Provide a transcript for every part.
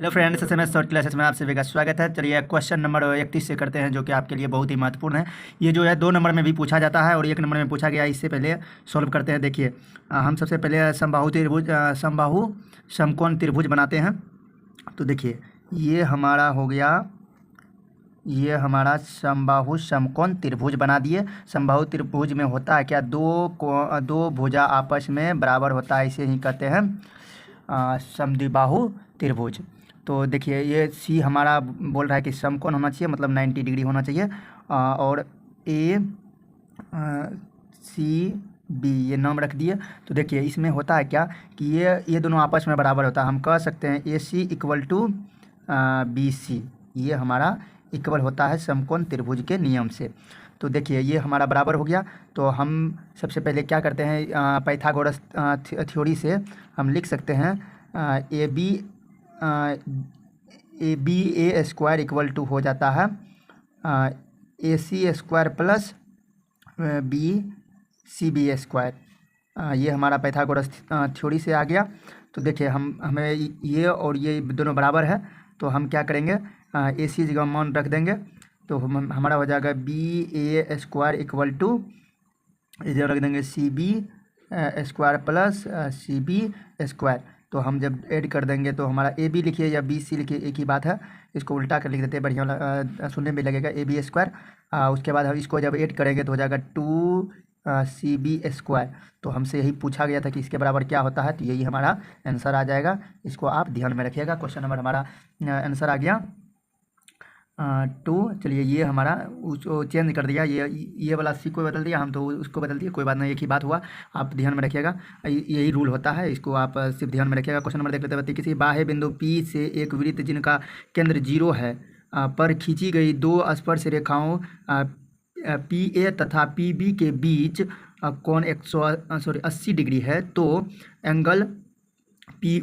Hello friends, SMS short classes में आप सभी का स्वागत है। चलिए क्वेश्चन नंबर 31 से करते हैं, जो कि आपके लिए बहुत ही महत्वपूर्ण है। ये जो है 2 नंबर में भी पूछा जाता है और 1 नंबर में पूछा गया। इससे पहले सॉल्व करते हैं। देखिए, हम सबसे पहले समबाहु समकोण त्रिभुज बनाते हैं। तो देखिए, ये हमारा हो गया, ये हमारा समबाहु समकोण त्रिभुज बना दिए। समबाहु त्रिभुज में होता है क्या, दो भुजा आपस में बराबर होता है, इसे ही कहते हैं समद्विबाहु त्रिभुज। तो देखिए, ये सी हमारा बोल रहा है कि समकोण होना चाहिए, मतलब 90 डिग्री होना चाहिए। और ए सी बी ये नाम रख दिए। तो देखिए, इसमें होता है क्या कि ये दोनों आपस में बराबर होता है। हम कह सकते हैं ए सी इक्वल टू बी सी, ये हमारा इक्वल होता है समकोण त्रिभुज के नियम से। तो देखिए, ये हमारा बराबर हो गया। तो हम सबसे पहले क्या करते हैं, पाइथागोरस थ्योरी से हम लिख सकते हैं A B A square equal to हो जाता है A C square plus B C B square. ये हमारा पाइथागोरस थ्योरी से आ गया। तो देखिए, हमें ये और ये दोनों बराबर है, तो हम क्या करेंगे, ए सी जगह मान रख देंगे। तो हमारा हो जाएगा B A square equal to, इधर रख देंगे C B square plus C B square. तो हम जब ऐड कर देंगे तो हमारा ए बी लिखिए या बी सी लिखिए, एक ही बात है। इसको उल्टा कर लिख देते हैं, बढ़िया सुनने में लगेगा, ए बी स्क्वायर। उसके बाद हम इसको जब ऐड करेंगे तो हो जाएगा 2 सी बी स्क्वायर। तो हमसे यही पूछा गया था कि इसके बराबर क्या होता है, तो यही हमारा आंसर आ जाएगा। इसको आप ध्यान में रखिएगा। क्वेश्चन नंबर हमारा आंसर आ गया 2। चलिए, ये हमारा उसको चेंज कर दिया, ये वाला सी को बदल दिया, हम तो उसको बदल दिए, कोई बात नहीं, एक ही बात हुआ। आप ध्यान में रखिएगा, यही रूल होता है, इसको आप सिर्फ ध्यान में रखिएगा। क्वेश्चन नंबर देख लेते हैं। किसी बाह्य बिंदु P से एक वृत्त जिनका केंद्र 0 है पर खींची गई 2 स्पर्श रेखाओं पी ए तथा पी बी के बीच कोण 80 डिग्री है, तो एंगल पी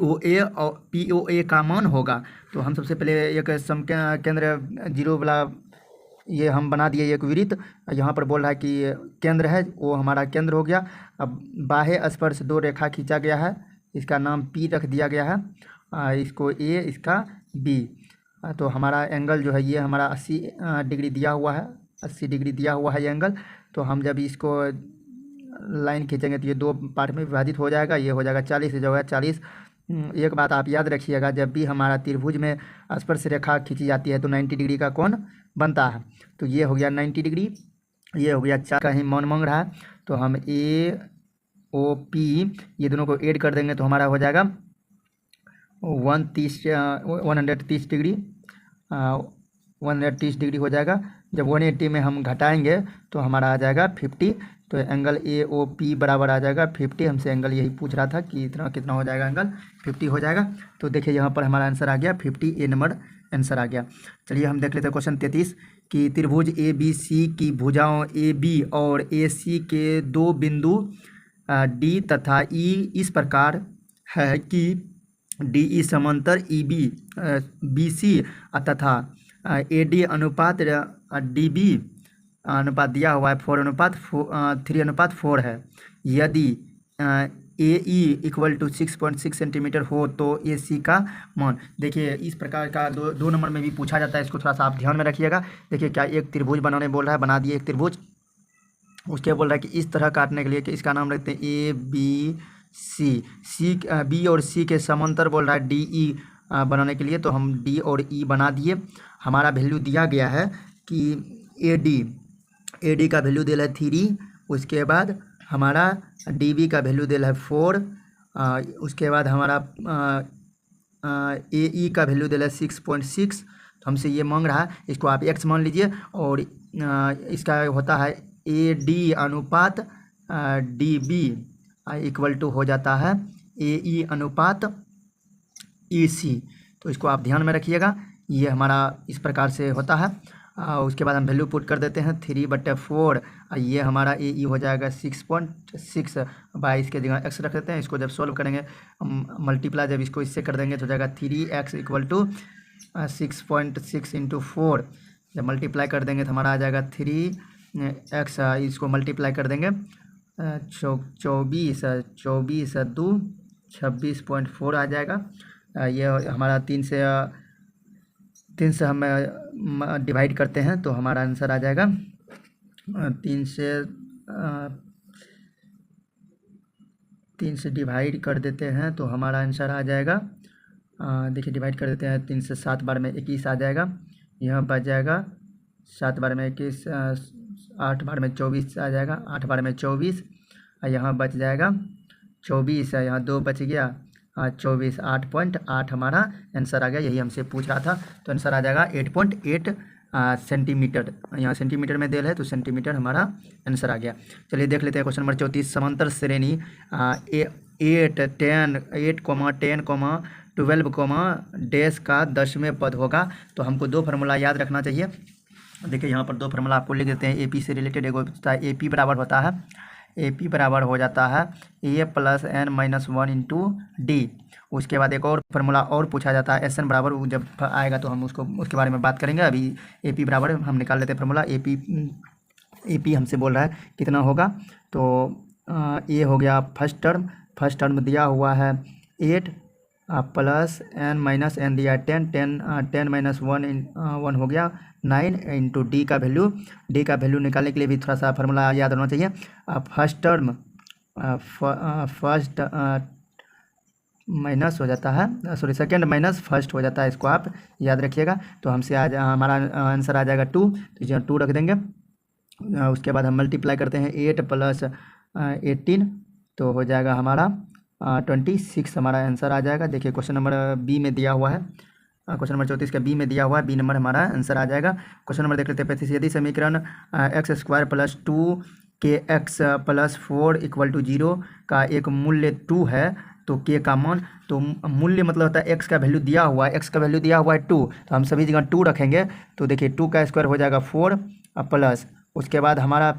ओ ए का मान होगा। तो हम सबसे पहले एक केंद्र 0 वाला ये हम बना दिए एक वृत्त। यहाँ पर बोल रहा है कि केंद्र है, वो हमारा केंद्र हो गया। अब बाह्य स्पर्श 2 रेखा खींचा गया है, इसका नाम पी रख दिया गया है, इसको ए, इसका बी। तो हमारा एंगल जो है ये हमारा 80 डिग्री दिया हुआ है, 80 डिग्री दिया हुआ है ये एंगल। तो हम जब इसको लाइन खींचेंगे तो ये 2 पार्ट में विभाजित हो जाएगा, ये हो जाएगा 40, जो है 40। एक बात आप याद रखिएगा, जब भी हमारा त्रिभुज में स्पर्श रेखा खींची जाती है तो 90 डिग्री का कोण बनता है। तो ये हो गया 90 डिग्री, ये हो गया 4 का ही मान मांग रहा है। तो हम ए ओ पी ये दोनों को ऐड कर देंगे तो हमारा हो जाएगा 130 डिग्री, 130 डिग्री हो जाएगा। जब 180 में हम घटाएंगे तो हमारा आ जाएगा 50। तो एंगल ए ओ पी बराबर आ जाएगा 50। हमसे एंगल यही पूछ रहा था कि इतना कितना हो जाएगा, एंगल 50 हो जाएगा। तो देखिए, यहाँ पर हमारा आंसर आ गया 50, ए नंबर आंसर आ गया। चलिए हम देख लेते हैं क्वेश्चन 33 कि त्रिभुज ए बी सी की भुजाओं ए बी और ए सी के 2 बिंदु डी तथा ई इस प्रकार है कि डी ई समांतर ई बी बी सी तथा ए डी अनुपात डी बी अनुपात दिया हुआ है 3:4 है। यदि ए ई इक्वल टू 6.6 सेंटीमीटर हो तो ए सी का मान। देखिए, इस प्रकार का 2 नंबर में भी पूछा जाता है, इसको थोड़ा सा आप ध्यान में रखिएगा। देखिए, क्या एक त्रिभुज बनाने बोल रहा है, बना दिए एक त्रिभुज। उसके बोल रहा है कि इस तरह काटने के लिए कि इसका नाम रखते हैं ए बी सी बी और सी के समांतर बोल रहा है डी ई बनाने के लिए। तो हम डी और ई बना दिए। हमारा वैल्यू दिया गया है कि ए डी का वैल्यू दिया है 3, उसके बाद हमारा डी बी का वैल्यू दिया है 4, उसके बाद हमारा ए ई का वैल्यू दिया है 6.6। तो हमसे ये मांग रहा है, इसको आप एक्स मान लीजिए। और इसका होता है ए डी अनुपात डी बी इक्वल टू हो जाता है ए ई अनुपात ई सी। तो इसको आप ध्यान में रखिएगा, ये हमारा इस प्रकार से होता है। उसके बाद हम वैल्यू पुट कर देते हैं 3/4। ये हमारा ए ई हो जाएगा 6.6, 22 के जगह एक्स रख देते हैं। इसको जब सॉल्व करेंगे मल्टीप्लाई जब इसको इससे कर देंगे तो हो जाएगा 3x इक्वल टू 6.6 इंटू 4। जब मल्टीप्लाई कर देंगे तो हमारा आ जाएगा 3x, इसको मल्टीप्लाई कर देंगे 24 2 26.4 आ जाएगा। ये हमारा 3 से हम डिवाइड करते हैं तो हमारा आंसर आ जाएगा 3 से डिवाइड कर देते हैं तो हमारा आंसर आ जाएगा, देखिए डिवाइड कर देते हैं 3 से 7 बार में 21 आ जाएगा। यहाँ बच जाएगा 7 बार में 21, 8 बार में 24 आ जाएगा, 8 बार में 24, यहाँ बच जाएगा 24 है, यहाँ 2 बच गया, 24, 8.8 हमारा आंसर आ गया। यही हमसे पूछ रहा था, तो आंसर आ जाएगा 8.8 सेंटीमीटर। यहाँ सेंटीमीटर में दिया है तो सेंटीमीटर हमारा आंसर आ गया। चलिए देख लेते हैं क्वेश्चन नंबर 34। समांतर श्रेणी 8, 10, 12, डैश का 10वें पद होगा। तो हमको 2 फार्मूला याद रखना चाहिए। देखिए यहाँ पर 2 फार्मूला आपको लिख देते हैं। AP से रिलेटेड एगो AP बराबर होता है, AP बराबर हो जाता है A + n-1 × D। उसके बाद एक और फार्मूला और पूछा जाता है SN बराबर, वो जब आएगा तो हम उसके बारे में बात करेंगे। अभी AP बराबर हम निकाल लेते हैं फार्मूला। AP हमसे बोल रहा है कितना होगा, तो ये हो गया फर्स्ट टर्म दिया हुआ है 8 + n-n दिया है 10, 10 - 1 हो गया 9 × D का वैल्यू निकालने के लिए भी थोड़ा सा फार्मूला याद होना चाहिए। फर्स्ट माइनस हो जाता है, सॉरी सेकंड माइनस फर्स्ट हो जाता है, इसको आप याद रखिएगा। तो हमसे आज हमारा आंसर आ जाएगा 2, तो यहाँ 2 रख देंगे। उसके बाद हम मल्टीप्लाई करते हैं 8 + 18 तो हो जाएगा हमारा 26 हमारा आंसर आ जाएगा। देखिए क्वेश्चन नंबर B में दिया हुआ है, क्वेश्चन नंबर 34 का B में दिया हुआ है, B नंबर हमारा आंसर आ जाएगा। क्वेश्चन नंबर देख लेते हैं 35। यदि समीकरण x² + 2kx + 4 = 0 का एक मूल्य 2 है तो k का मान, तो मूल्य मतलब होता है x का वैल्यू दिया हुआ है, x का वैल्यू दिया हुआ है 2, तो हम सभी जगह 2 रखेंगे। तो देखिए 2 का स्क्वायर हो जाएगा 4 प्लस, उसके बाद हमारा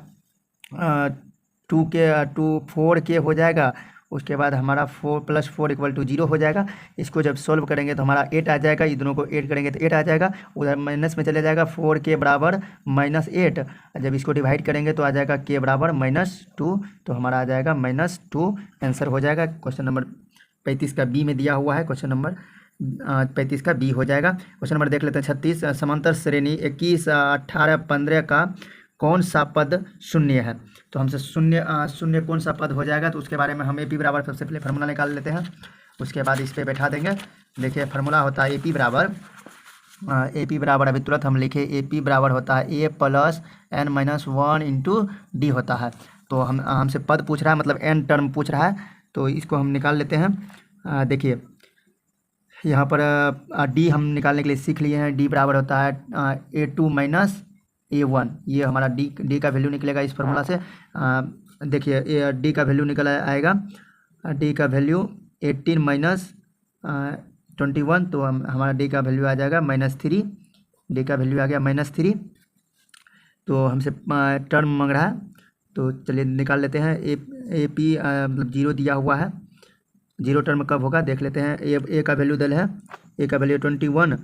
4k हो जाएगा। उसके बाद हमारा 4 + 4 = 0 हो जाएगा। इसको जब सॉल्व करेंगे तो हमारा 8 आ जाएगा, ये दोनों को ऐड करेंगे तो 8 आ जाएगा, उधर माइनस में चले जाएगा 4k बराबर -8। जब इसको डिवाइड करेंगे तो आ जाएगा k बराबर -2, तो हमारा आ जाएगा -2 आंसर हो जाएगा। क्वेश्चन नंबर 35 का B में दिया हुआ है, क्वेश्चन नंबर 35 का B हो जाएगा। क्वेश्चन नंबर देख लेते हैं 36। समांतर श्रेणी 21, 18, 15 का कौन सा पद शून्य है। तो हमसे शून्य कौन सा पद हो जाएगा, तो उसके बारे में हम AP बराबर सबसे पहले फार्मूला निकाल लेते हैं, उसके बाद इस पर बैठा देंगे। देखिए फार्मूला होता है AP बराबर अभी तुरंत हम लिखे, AP बराबर होता है A + n-1 × D होता है। तो हमसे पद पूछ रहा है, मतलब n टर्म पूछ रहा है, तो इसको हम निकाल लेते हैं। देखिए यहाँ पर D हम निकालने के लिए सीख लिए हैं। D बराबर होता है A2 - A1, ये हमारा D का वैल्यू निकलेगा इस फार्मूला से। देखिए D का वैल्यू निकल आएगा, D का वैल्यू 18 - 21, तो हमारा D का वैल्यू आ जाएगा -3, D का वैल्यू आ गया -3। तो हमसे टर्म मांग रहा है, तो चलिए निकाल लेते हैं। AP मतलब 0 दिया हुआ है, 0 टर्म कब होगा देख लेते हैं। A का वैल्यू दिल है, A का वैल्यू 21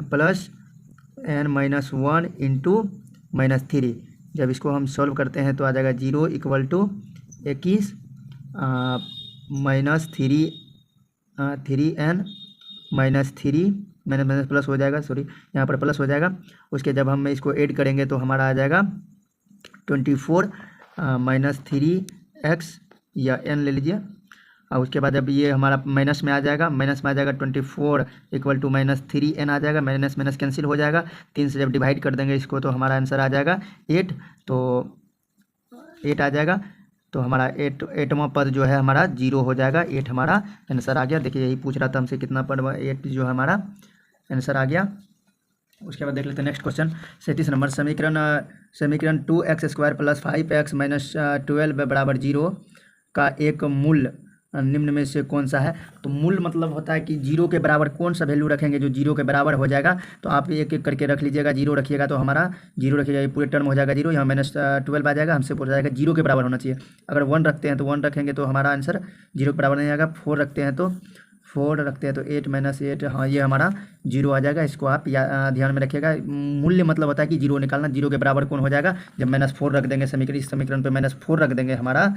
प्लस n-1 × -3। जब इसको हम सॉल्व करते हैं तो आ जाएगा 0 = 21 -3n माइनस प्लस हो जाएगा, सॉरी यहाँ पर प्लस हो जाएगा। उसके जब हम इसको ऐड करेंगे तो हमारा आ जाएगा 24 -3x या n ले लीजिए। और उसके बाद अब ये हमारा माइनस में आ जाएगा, 24 = -3n आ जाएगा, माइनस कैंसिल हो जाएगा। 3 से जब डिवाइड कर देंगे इसको तो हमारा आंसर आ जाएगा 8, तो 8 आ जाएगा। तो हमारा 8वां पद जो है हमारा 0 हो जाएगा, 8 हमारा आंसर आ गया। देखिए यही पूछ रहा था हमसे कितना पद, 8 जो हमारा आंसर आ गया। उसके बाद देख लेते हैं नेक्स्ट क्वेश्चन 37 नंबर। समीकरण 2x² + 5x - 12 = 0 का एक मूल निम्न में से कौन सा है। तो मूल मतलब होता है कि 0 के बराबर कौन सा वैल्यू रखेंगे जो 0 के बराबर हो जाएगा। तो आप एक एक करके रख लीजिएगा। 0 रखिएगा तो हमारा 0 रखिएगा, ये पूरे टर्म हो जाएगा 0, यहाँ -12 आ जाएगा। हमसे पूछ जाएगा 0 के बराबर होना चाहिए। अगर 1 रखते हैं तो 1 रखेंगे तो हमारा आंसर 0 के बराबर नहीं आएगा। 4 रखते हैं तो 8 - 8, हाँ ये हमारा 0 आ जाएगा। इसको आप ध्यान में रखिएगा। मूल्य मतलब होता है कि 0 निकालना, 0 के बराबर कौन हो जाएगा। जब -4 रख देंगे इस समीकरण पे -4 रख देंगे हमारा,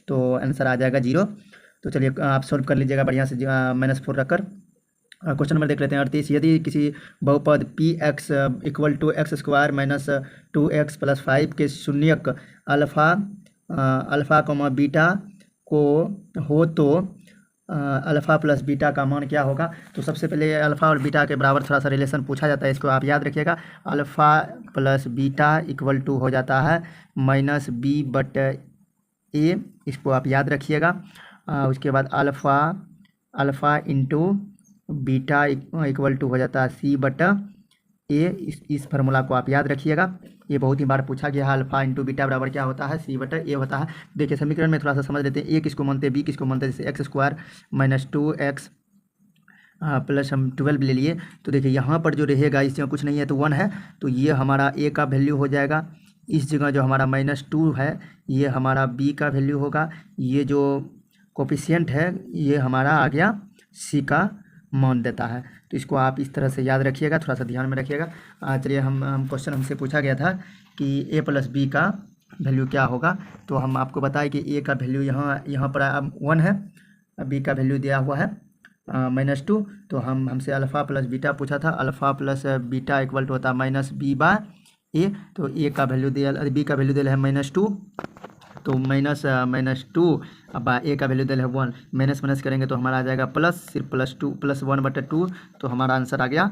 तो आंसर आ जाएगा 0। तो चलिए आप सॉल्व कर लीजिएगा बढ़िया से -4 रखकर। क्वेश्चन नंबर देख लेते हैं 38। यदि किसी बहुपद P X equal to X square minus 2x plus 5 के शून्यक अल्फ़ा कॉमा बीटा को हो तो अल्फ़ा प्लस बीटा का मान क्या होगा। तो सबसे पहले अल्फ़ा और बीटा के बराबर थोड़ा सा रिलेशन पूछा जाता है, इसको आप याद रखिएगा। Alpha plus beta equal to हो जाता है -b/a, इसको आप याद रखिएगा। उसके बाद alpha into beta equal to हो जाता है c/a। इस फार्मूला को आप याद रखिएगा, ये बहुत ही बार पूछा गया है। अल्फ़ा इंटू बीटा बराबर क्या होता है, c/a होता है। देखिए समीकरण में थोड़ा सा समझ लेते हैं। a किसको मानते हैं, b किसको मानते हैं। जैसे x square minus 2x plus हम 12 ले लिए, तो देखिए यहाँ पर जो रहेगा इसमें कुछ नहीं है तो 1 है, तो ये हमारा a का वैल्यू हो जाएगा। इस जगह जो हमारा -2 है ये हमारा b का वैल्यू होगा। ये जो कोफिशिएंट है ये हमारा आ गया c का मान देता है। तो इसको आप इस तरह से याद रखिएगा, थोड़ा सा ध्यान में रखिएगा। चलिए हम क्वेश्चन हमसे पूछा गया था कि a प्लस बी का वैल्यू क्या होगा। तो हम आपको बताएं कि a का वैल्यू यहाँ पर 1 है, b का वैल्यू दिया हुआ है -2। तो हमसे अल्फ़ा प्लस बीटा पूछा था। Alpha plus beta equal to होता है -b/a। तो a का वैल्यू दिया, b का वैल्यू दिया है -2, तो -2 अब a का वैल्यू दिया है 1, माइनस करेंगे तो हमारा आ जाएगा प्लस, सिर्फ +2 +1/2, तो हमारा आंसर आ गया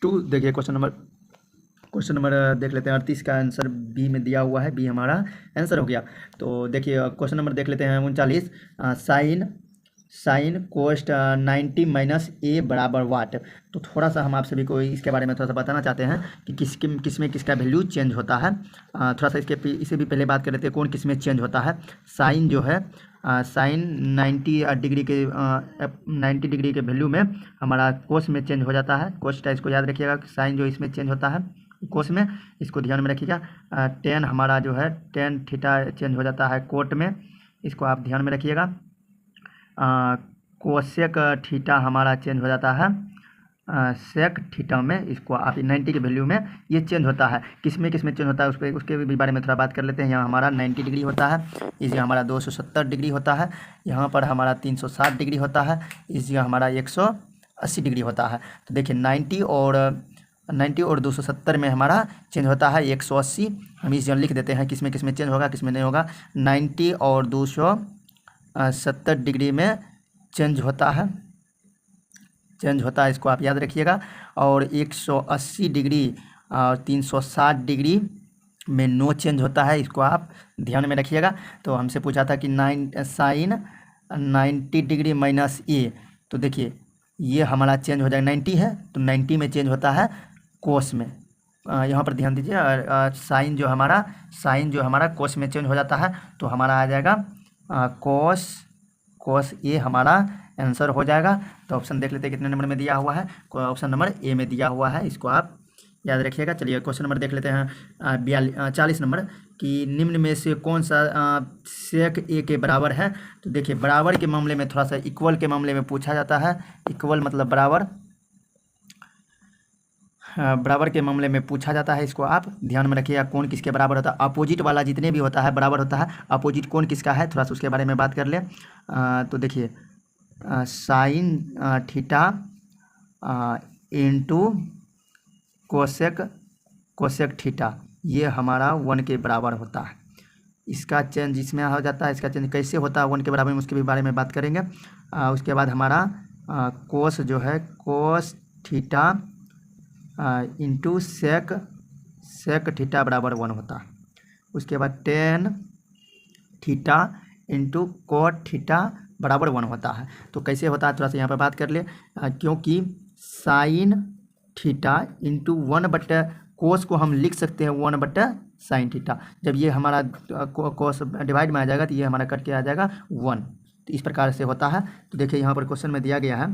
2। देखिए क्वेश्चन नंबर देख लेते हैं 38 का आंसर बी में दिया हुआ है, बी हमारा आंसर हो गया। तो देखिए क्वेश्चन नंबर देख लेते हैं 39। साइन कोस्ट 90 माइनस a बराबर वाट। तो थोड़ा सा हम आप सभी को इसके बारे में थोड़ा सा बताना चाहते हैं कि किस में किसका वैल्यू चेंज होता है। थोड़ा सा इसे भी पहले बात कर लेते हैं कौन किस में चेंज होता है। साइन जो है साइन 90 डिग्री के वैल्यू में हमारा कोस में चेंज हो जाता है। कोस इसको याद रखिएगा, साइन जो इसमें चेंज होता है कोस में, इसको ध्यान में रखिएगा। टेन हमारा जो है टेन थीटा चेंज हो जाता है कोट में, इसको आप ध्यान में रखिएगा। कोसेक थीटा हमारा चेंज हो जाता है सेक थीटा में, इसको आप 90 के वैल्यू में ये चेंज होता है। किस में चेंज होता है उसके भी बारे में थोड़ा बात कर लेते हैं। यहाँ हमारा 90 डिग्री होता है, इस जगह हमारा 270 डिग्री होता है, यहाँ पर हमारा 360 डिग्री होता है, इस जगह हमारा 180 डिग्री होता है। तो देखिए 90 और 270 में हमारा चेंज होता है 180। हम इस जगह लिख देते हैं किस में चेंज होगा किस में नहीं होगा। 90 और 270 डिग्री में चेंज होता है, इसको आप याद रखिएगा। और 180 डिग्री और 360 डिग्री में नो चेंज होता है, इसको आप ध्यान में रखिएगा। तो हमसे पूछा था कि साइन 90 डिग्री माइनस a, तो देखिए ये हमारा चेंज हो जाएगा 90 है तो 90 में चेंज होता है कोस में। यहाँ पर ध्यान दीजिए, साइन जो हमारा कोस में चेंज हो जाता है, तो हमारा आ जाएगा कोस ए हमारा आंसर हो जाएगा। तो ऑप्शन देख लेते हैं कितने नंबर में दिया हुआ है। ऑप्शन नंबर ए में दिया हुआ है, इसको आप याद रखिएगा। चलिए क्वेश्चन नंबर देख लेते हैं 40 नंबर कि निम्न में से कौन सा सेक ए के बराबर है। तो देखिए बराबर के मामले में थोड़ा सा इक्वल के मामले में पूछा जाता है। इक्वल मतलब बराबर के मामले में पूछा जाता है, इसको आप ध्यान में रखिएगा कौन किसके बराबर होता है। अपोजिट वाला जितने भी होता है बराबर होता है, अपोजिट कौन किसका है थोड़ा सा उसके बारे में बात कर ले। तो देखिए sine theta into cosec theta ये हमारा 1 के बराबर होता है। इसका चेंज इसमें हो जाता है, इसका चेंज कैसे होता है 1 के बराबर में उसके भी बारे में बात करेंगे। उसके बाद हमारा कोस जो है cos theta into sec theta बराबर 1 होता है। उसके बाद tan theta into cot theta बराबर 1 होता है। तो कैसे होता है थोड़ा सा यहाँ पर बात कर ले। क्योंकि साइन थीटा इंटू 1/, कोस को हम लिख सकते हैं 1/sin थीटा। जब ये हमारा कोस डिवाइड में आ जाएगा तो ये हमारा कट के आ जाएगा 1। तो इस प्रकार से होता है। तो देखिए यहाँ पर क्वेश्चन में दिया गया है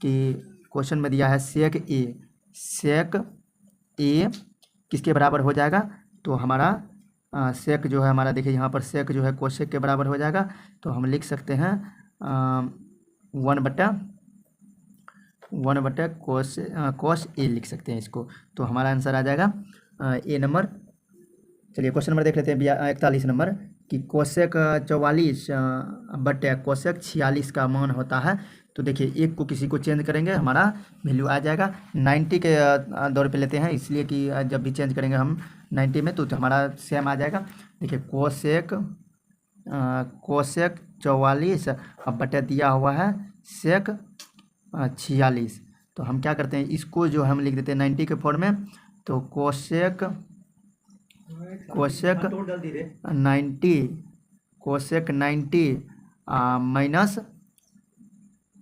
कि सेक ए किसके बराबर हो जाएगा। तो हमारा सेक जो है हमारा देखिए यहाँ पर सेक जो है कोसेक के बराबर हो जाएगा। तो हम लिख सकते हैं 1/, कोस ए लिख सकते हैं इसको। तो हमारा आंसर आ जाएगा ए नंबर। चलिए क्वेश्चन नंबर देख लेते हैं 41 नंबर कि कोसेक 44 बटे कोसेक 46 का मान होता है। तो देखिए एक को किसी को चेंज करेंगे हमारा वैल्यू आ जाएगा 90 के दौर पे लेते हैं, इसलिए कि जब भी चेंज करेंगे हम 90 में तो हमारा सेम आ जाएगा। देखिए कोसेक 44 बटे दिया हुआ है सेक 46। तो हम क्या करते हैं, इसको जो हम लिख देते हैं 90 के फॉर्म में। तो कोसेक 90 माइनस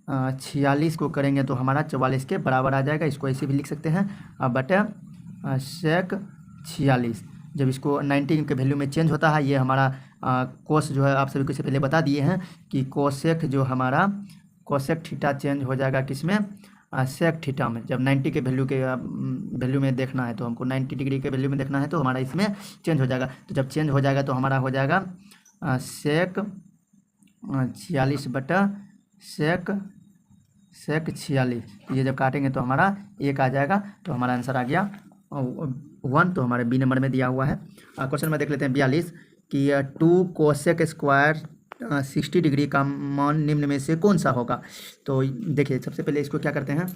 46 को करेंगे तो हमारा 44 के बराबर आ जाएगा। इसको ऐसे भी लिख सकते हैं बटे सेक 46। जब इसको 90 के वैल्यू में चेंज होता है, ये हमारा कोस जो है आप सभी को इससे पहले बता दिए हैं कि कोसेक जो हमारा कोसेक थीटा चेंज हो जाएगा किसमें, सेक थीटा में। जब 90 के वैल्यू में देखना है तो हमको 90 डिग्री के वैल्यू में देखना है तो हमारा इसमें चेंज हो जाएगा। तो जब चेंज हो जाएगा तो हमारा हो जाएगा सेक 46 बटा सेक 46। ये जब काटेंगे तो हमारा 1 आ जाएगा। तो हमारा आंसर आ गया 1। तो हमारे बी नंबर में दिया हुआ है। क्वेश्चन में देख लेते हैं 42 कि 2 कोसेक स्क्वायर 60 डिग्री का मान निम्न में से कौन सा होगा। तो देखिए सबसे पहले इसको क्या करते हैं,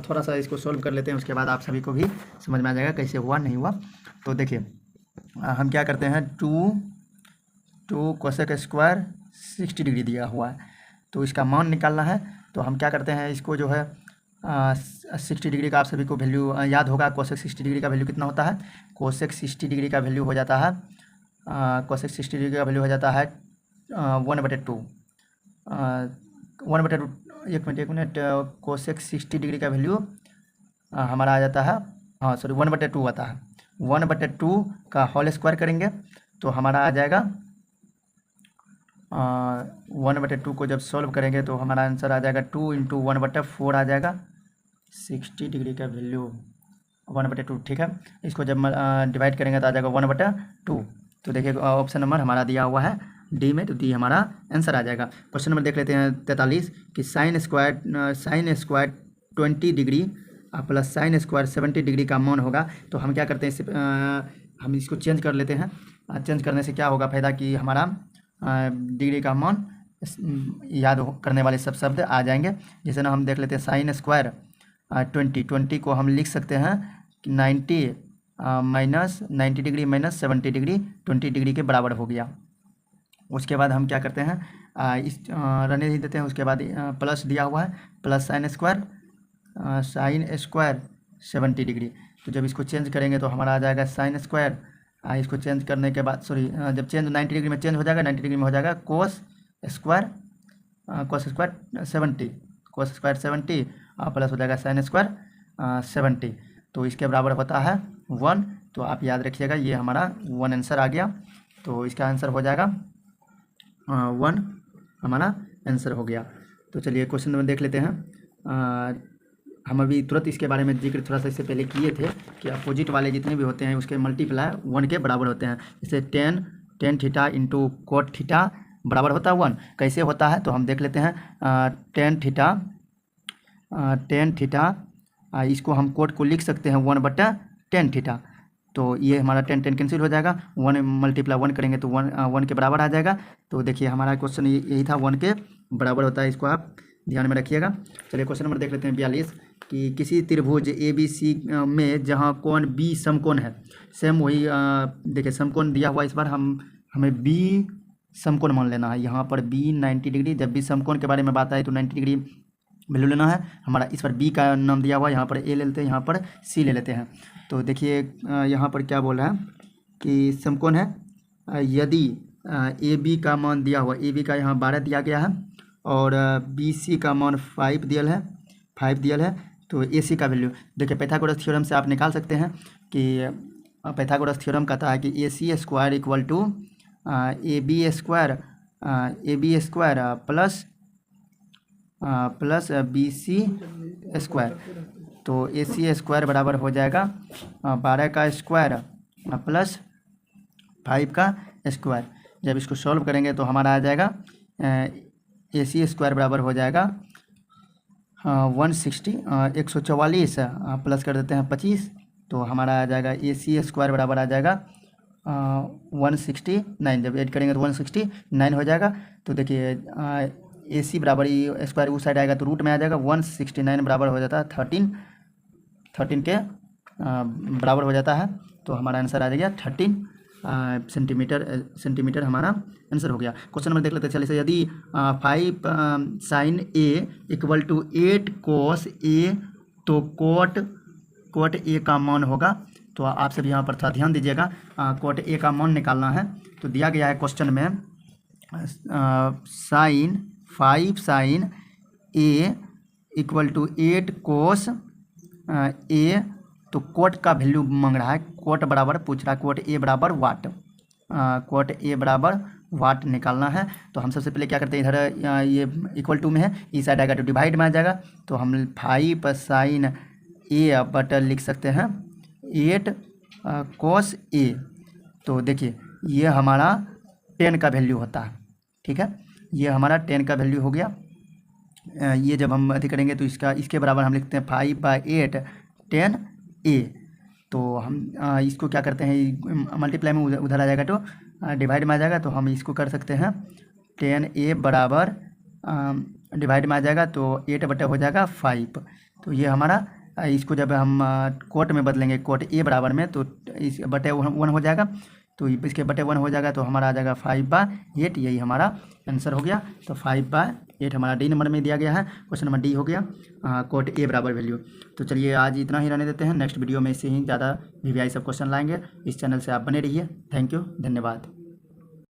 थोड़ा सा इसको सॉल्व कर लेते हैं, उसके बाद आप सभी को भी समझ में आ जाएगा कैसे हुआ नहीं हुआ। तो देखिए हम क्या करते हैं, 2 कोसेक स्क्वायर 60 डिग्री दिया हुआ है तो इसका मान निकालना है। तो हम क्या करते हैं, इसको जो है 60 डिग्री का आप सभी को वैल्यू याद होगा। कोसेक 60 डिग्री का वैल्यू कितना होता है, कोसेक 60 डिग्री का वैल्यू हो जाता है कोसेक 60 डिग्री का वैल्यू हो जाता है 1/2 1/2। एक मिनट कोसेक 60 डिग्री का वैल्यू हमारा आ जाता है 1/2 आता है। 1/2 का होल स्क्वायर करेंगे तो हमारा आ जाएगा 1/2 को जब सॉल्व करेंगे तो हमारा आंसर आ जाएगा 2 × 1/4 आ जाएगा। 60 डिग्री का वैल्यू 1/2, ठीक है। इसको जब डिवाइड करेंगे तो आ जाएगा 1/2। तो देखिए ऑप्शन नंबर हमारा दिया हुआ है डी में, तो डी हमारा आंसर आ जाएगा। क्वेश्चन नंबर देख लेते हैं 43 कि sine square 20 degree plus sine square 70 degree का मान होगा। तो हम क्या करते हैं, हम इसको चेंज कर लेते हैं। चेंज करने से क्या होगा फ़ायदा कि हमारा डिग्री का मान याद करने वाले सब शब्द आ जाएंगे। जैसे ना हम देख लेते हैं साइन स्क्वायर 20 को हम लिख सकते हैं कि 90 minus 90 degree minus 70 degree 20 degree के बराबर हो गया। उसके बाद हम क्या करते हैं, इस रहने ही देते हैं। उसके बाद प्लस दिया हुआ है प्लस साइन स्क्वायर 70 डिग्री। तो जब इसको चेंज करेंगे तो हमारा आ जाएगा साइन स्क्वायर। इसको चेंज करने के बाद जब चेंज 90 डिग्री में चेंज हो जाएगा, 90 डिग्री में हो जाएगा कोस स्क्वायर 70 प्लस हो जाएगा साइन स्क्वायर 70। तो इसके बराबर होता है 1। तो आप याद रखिएगा ये हमारा 1 आंसर आ गया। तो इसका आंसर हो जाएगा 1 हमारा आंसर हो गया। तो चलिए क्वेश्चन नंबर देख लेते हैं। हम अभी तुरंत इसके बारे में जिक्र थोड़ा सा इससे पहले किए थे कि अपोजिट वाले जितने भी होते हैं उसके मल्टीप्लाई 1 के बराबर होते हैं। जैसे ten theta into cot theta बराबर होता है 1। कैसे होता है तो हम देख लेते हैं। टेन थीटा इसको हम कोट को लिख सकते हैं 1/10 थीटा। तो ये हमारा 10 कैंसिल हो जाएगा, 1 × 1 करेंगे तो 1 के बराबर आ जाएगा। तो देखिए हमारा क्वेश्चन यही था, 1 के बराबर होता है, इसको आप ध्यान में रखिएगा। चलिए क्वेश्चन नंबर देख लेते हैं 42 कि किसी त्रिभुज ABC में जहां कोण B समकोण है, सेम वही देखिए समकोण दिया हुआ। इस बार हमें B समकोण मान लेना है। यहाँ पर B 90 डिग्री, जब भी समकोण के बारे में बात आए तो 90 डिग्री वैल्यू लेना है हमारा। इस पर B का नाम दिया हुआ है, यहाँ पर A ले लेते हैं, यहाँ पर C ले लेते हैं। तो देखिए यहाँ पर क्या बोल रहा है कि समकोण है, यदि AB का मान दिया हुआ, AB का यहाँ 12 दिया गया है और BC का मान 5 दियल है। तो AC का वैल्यू देखिए पाइथागोरस थ्योरम से आप निकाल सकते हैं कि पाइथागोरस थ्योरम कहता है कि AC square equal to AB square plus BC square. तो AC स्क्वायर बराबर हो जाएगा 12 का स्क्वायर प्लस 5 का स्क्वायर। जब इसको सॉल्व करेंगे तो हमारा आ जाएगा AC स्क्वायर बराबर हो जाएगा 144 प्लस कर देते हैं 25। तो हमारा आ जाएगा AC स्क्वायर बराबर आ जाएगा 169, जब ऐड करेंगे तो 169 हो जाएगा। तो देखिए AC बराबर ई स्क्वायर उस साइड आएगा तो रूट में आ जाएगा, 169 बराबर हो जाता है 13 के बराबर हो जाता है। तो हमारा आंसर आ जाएगा 13 सेंटीमीटर हमारा आंसर हो गया। क्वेश्चन नंबर देख लेते हैं। चलिए, से यदि 5 sin A equal to 8 cos A, तो कोट A का मान होगा। तो आप सभी यहाँ पर थोड़ा ध्यान दीजिएगा, कोट A का मान निकालना है। तो दिया गया है क्वेश्चन में 5 sin A equal to 8 cos A, तो कोट का वैल्यू मांग रहा है। कोट बराबर पूछ रहा है, कोट A बराबर वाट, कोट A बराबर वाट निकालना है। तो हम सबसे पहले क्या करते हैं, इधर ये इक्वल टू में है, इस साइड आएगा तो डिवाइड में आ जाएगा। तो हम 5 sin A बट लिख सकते हैं 8 cos A। तो देखिए ये हमारा 10 का वैल्यू होता है, ठीक है, ये हमारा 10 का वैल्यू हो गया। ये जब हम अधिक करेंगे तो इसके बराबर हम लिखते हैं 5/8 10A। तो हम इसको क्या करते हैं, मल्टीप्लाई में उधर आ जाएगा तो डिवाइड में आ जाएगा। तो हम इसको कर सकते हैं 10A बराबर डिवाइड में आ जाएगा तो 8 हो जाएगा 5। तो ये हमारा इसको जब हम कोट में बदलेंगे, कोट A बराबर में, तो इस बटे 1 हो जाएगा। तो इसके बटे 1 हो जाएगा तो हमारा आ जाएगा 5/8, यही हमारा आंसर हो गया। तो 5/8 हमारा डी नंबर में दिया गया है। क्वेश्चन नंबर डी हो गया कोट A बराबर वैल्यू। तो चलिए आज इतना ही रहने देते हैं, नेक्स्ट वीडियो में इससे ही ज़्यादा VVI सब क्वेश्चन लाएंगे। इस चैनल से आप बने रहिए। थैंक यू, धन्यवाद।